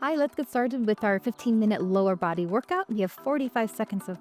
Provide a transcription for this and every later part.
Hi, let's get started with our 15-minute lower body workout. We have 45 seconds of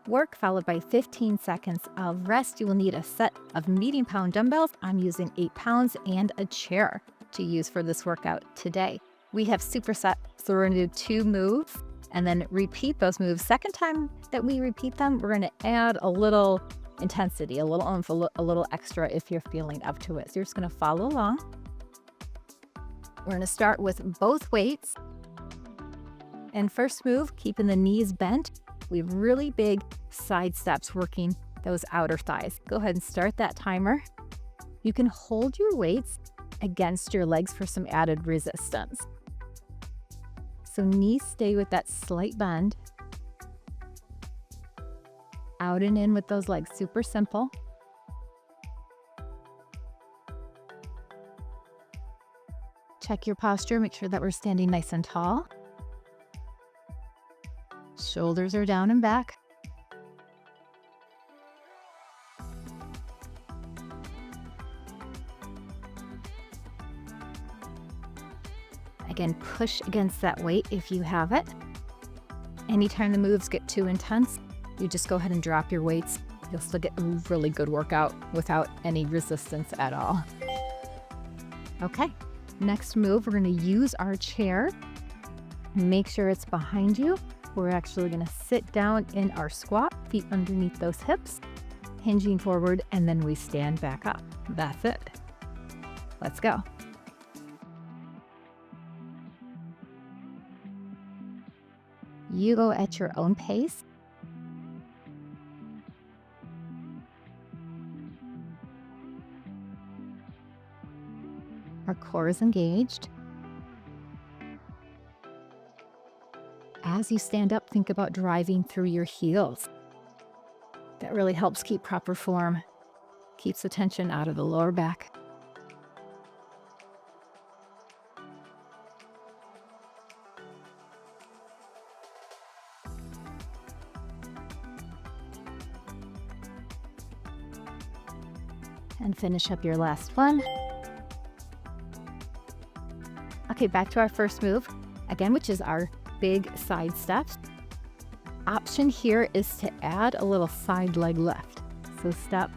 work followed by 15 seconds of rest. You will need a set of medium pound dumbbells. I'm using 8 pounds and a chair to use for this workout today. We have superset, so we're gonna do 2 moves and then repeat those moves. Second time that we repeat them, we're gonna add a little intensity, a little oomph, a little extra if you're feeling up to it. So you're just gonna follow along. We're gonna start with both weights. And first move, keeping the knees bent. We have really big side steps working those outer thighs. Go ahead and start that timer. You can hold your weights against your legs for some added resistance. So knees stay with that slight bend. Out and in with those legs, super simple. Check your posture, make sure that we're standing nice and tall. Shoulders are down and back. Again, push against that weight if you have it. Anytime the moves get too intense, you just go ahead and drop your weights. You'll still get a really good workout without any resistance at all. Okay, next move, we're gonna use our chair. Make sure it's behind you. We're actually gonna sit down in our squat, feet underneath those hips, hinging forward, and then we stand back up. That's it. Let's go. You go at your own pace. Our core is engaged. As you stand up, think about driving through your heels. That really helps keep proper form, keeps the tension out of the lower back. And finish up your last one. Okay, back to our first move, again, which is our big side steps. Option here is to add a little side leg lift. So step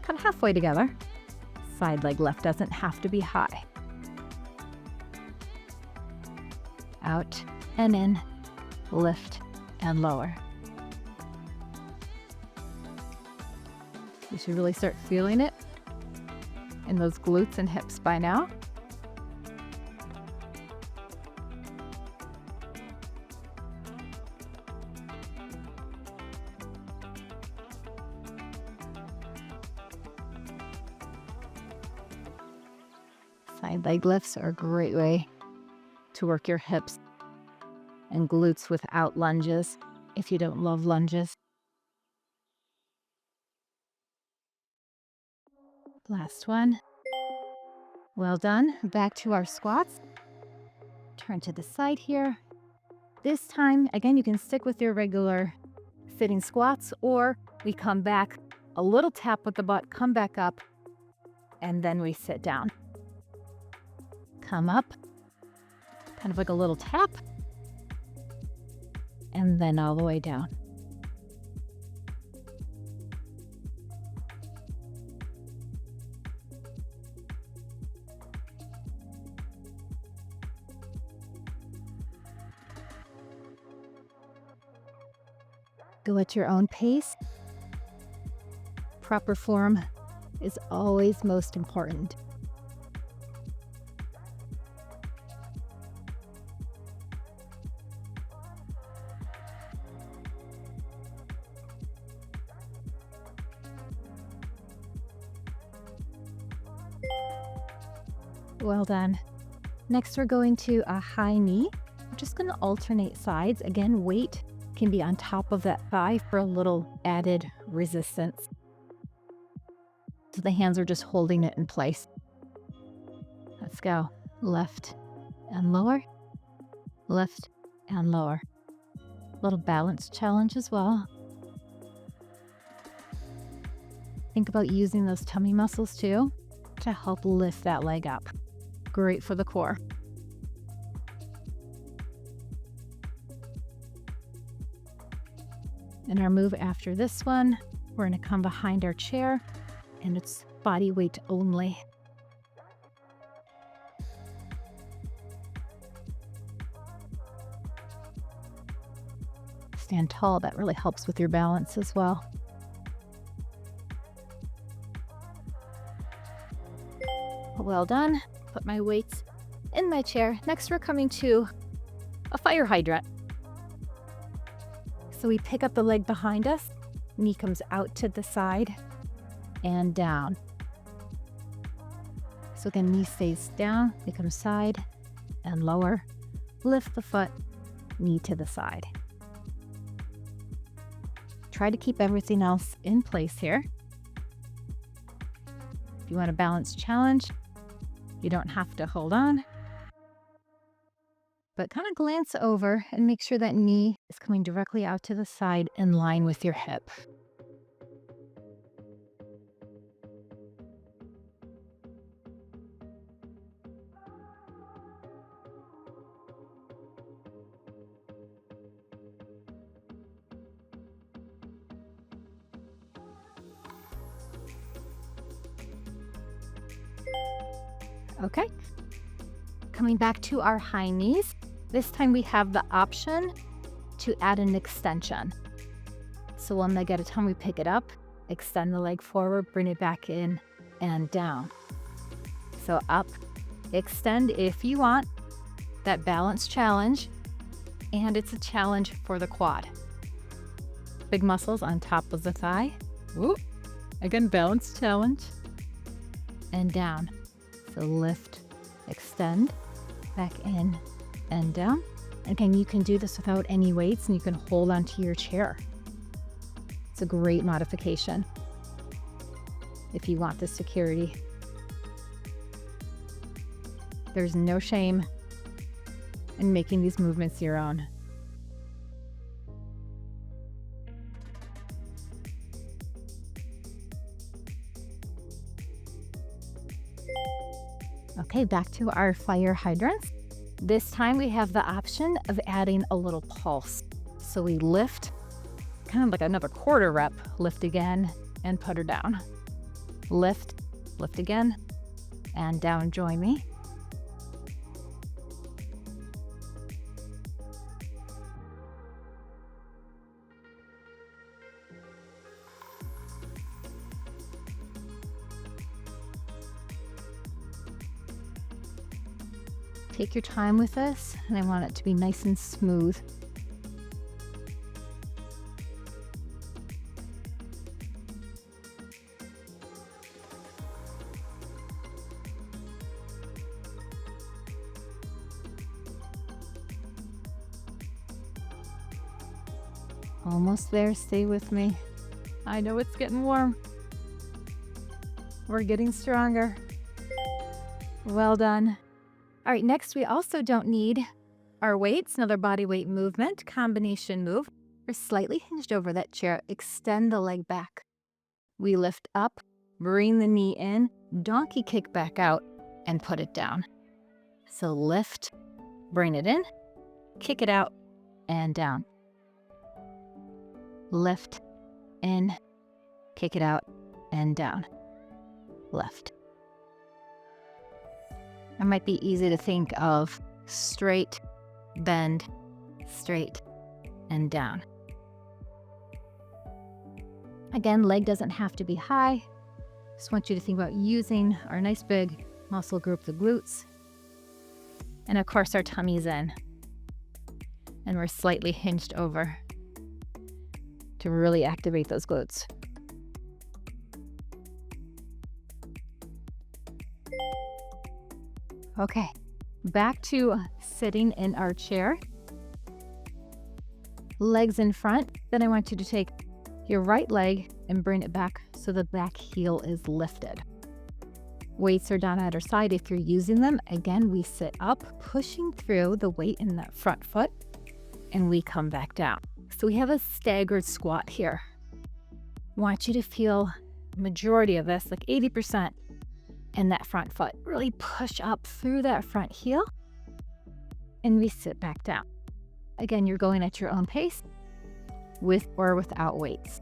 kind of halfway together. Side leg lift doesn't have to be high. Out and in, lift and lower. You should really start feeling it in those glutes and hips by now. Side leg lifts are a great way to work your hips and glutes without lunges, if you don't love lunges. Last one. Well done. Back to our squats. Turn to the side here. This time, again, you can stick with your regular sitting squats, or we come back, a little tap with the butt, come back up, and then we sit down. Come up, kind of like a little tap, and then all the way down. Go at your own pace. Proper form is always most important. Well done. Next, we're going to a high knee. We're just going to alternate sides. Again, weight can be on top of that thigh for a little added resistance. So the hands are just holding it in place. Let's go. Left and lower, left and lower. Little balance challenge as well. Think about using those tummy muscles too to help lift that leg up. Great for the core. In our move after this one, we're going to come behind our chair, and it's body weight only. Stand tall, that really helps with your balance as well. Well done. Put my weights in my chair. Next, we're coming to a fire hydrant. So we pick up the leg behind us, knee comes out to the side and down. So again, knee stays down, we come side and lower, lift the foot, knee to the side. Try to keep everything else in place here. If you want a balanced challenge, you don't have to hold on, but kind of glance over and make sure that knee is coming directly out to the side in line with your hip. Okay, coming back to our high knees. This time we have the option to add an extension. So one leg at a time, we pick it up, extend the leg forward, bring it back in and down. So up, extend if you want that balance challenge, and it's a challenge for the quad. Big muscles on top of the thigh. Whoop. Again, balance challenge. And down. So lift, extend, back in and down. Again, you can do this without any weights and you can hold onto your chair. It's a great modification if you want the security. There's no shame in making these movements your own. Okay, back to our fire hydrants. This time we have the option of adding a little pulse. So we lift, kind of like another quarter rep, lift again and put her down. Lift, lift again, and down, join me. Take your time with this, and I want it to be nice and smooth. Almost there, stay with me. I know it's getting warm. We're getting stronger. Well done. All right, next we also don't need our weights, another body weight movement, combination move. We're slightly hinged over that chair, extend the leg back. We lift up, bring the knee in, donkey kick back out, and put it down. So lift, bring it in, kick it out, and down. Lift, in, kick it out, and down. Left. It might be easy to think of straight, bend, straight, and down. Again, leg doesn't have to be high. Just want you to think about using our nice big muscle group, the glutes. And of course, our tummy's in. And we're slightly hinged over to really activate those glutes. Okay, back to sitting in our chair. Legs in front. Then I want you to take your right leg and bring it back so the back heel is lifted. Weights are down at our side if you're using them. Again, we sit up, pushing through the weight in that front foot, and we come back down. So we have a staggered squat here. Want you to feel the majority of this, like 80%, in that front foot. Really push up through that front heel, and we sit back down. Again, you're going at your own pace. with or without weights.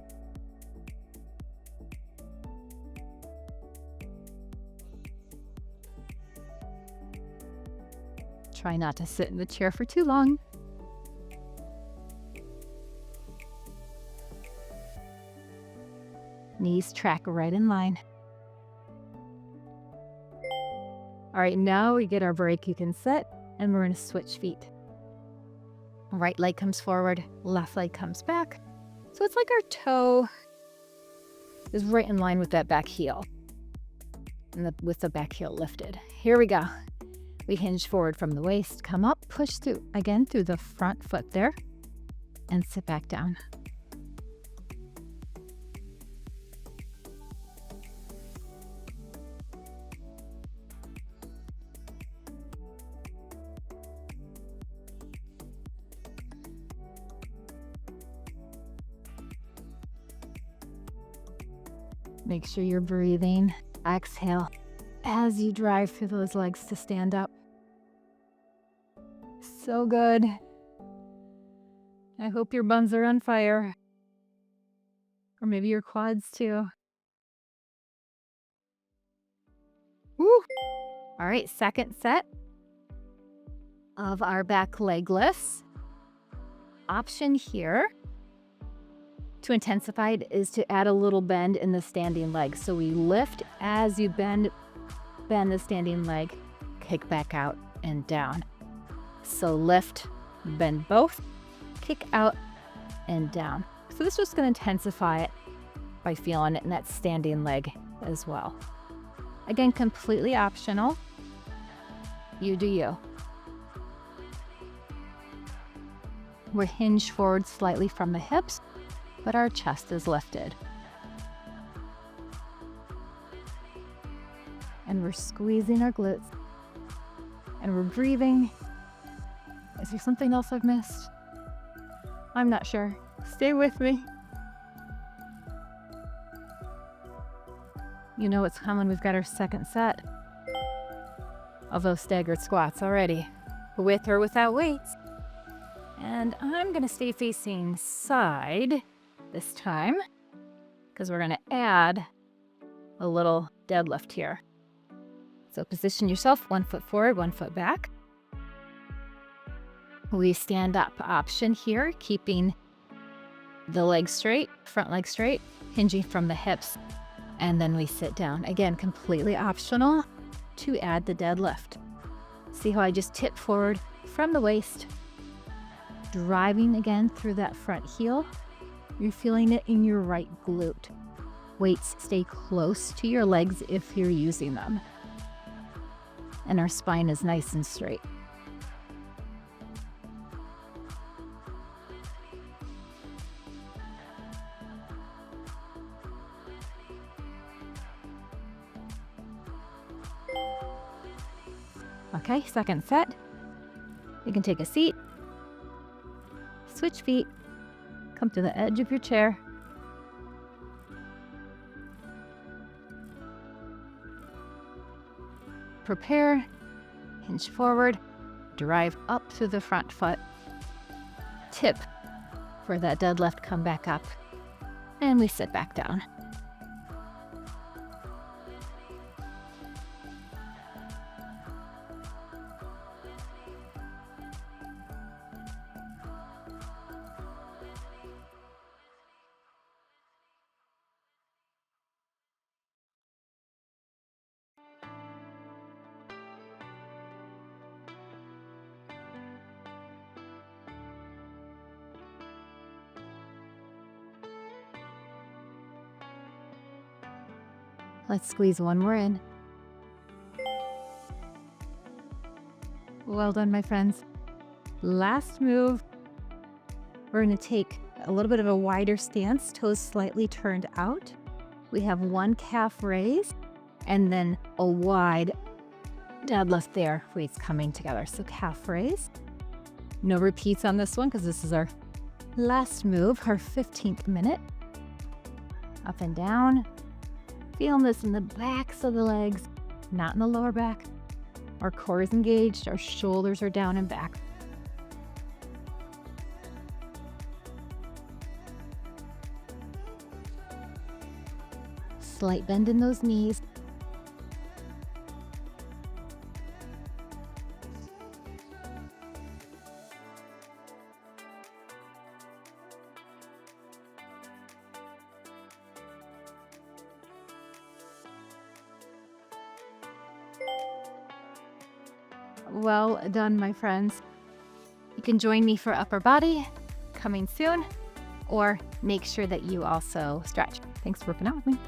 Try not to sit in the chair for too long. Knees track right in line. All right, now we get our break. You can sit, and we're gonna switch feet. Right leg comes forward, left leg comes back. So it's like our toe is right in line with that back heel, and with the back heel lifted. Here we go. We hinge forward from the waist, come up, push through, again through the front foot there, and sit back down. Make sure you're breathing. Exhale as you drive through those legs to stand up. So good. I hope your buns are on fire. Or maybe your quads too. Woo! All right, second set of our back leg lifts. Option here to Intensified is to add a little bend in the standing leg. So we lift as you bend the standing leg, kick back out and down. So lift, bend both, kick out and down. So this is just going to intensify it by feeling it in that standing leg as well. Again, completely optional. You do you. We're hinged forward slightly from the hips, but our chest is lifted. And we're squeezing our glutes. And we're breathing. Is there something else I've missed? I'm not sure. Stay with me. You know what's coming. We've got our second set of those staggered squats already, with or without weights. And I'm gonna stay facing side this time, because we're gonna add a little deadlift here. So position yourself 1 foot forward, 1 foot back. We stand up option here, keeping the leg straight, front leg straight, hinging from the hips, and then we sit down. Again, completely optional to add the deadlift. See how I just tip forward from the waist, driving again through that front heel. You're feeling it in your right glute. Weights stay close to your legs if you're using them. And our spine is nice and straight. Okay, second set. You can take a seat, switch feet, come to the edge of your chair. Prepare, hinge forward, drive up through the front foot, tip for that deadlift, come back up, and we sit back down. Let's squeeze one more in. Well done, my friends. Last move, we're going to take a little bit of a wider stance, toes slightly turned out. We have one calf raise and then a wide deadlift there, weights coming together. So calf raise. No repeats on this one because this is our last move, our 15th minute. Up and down. Feeling this in the backs of the legs, not in the lower back. Our core is engaged, our shoulders are down and back. Slight bend in those knees. Well done, my friends. You can join me for upper body coming soon, or make sure that you also stretch. Thanks for working out with me.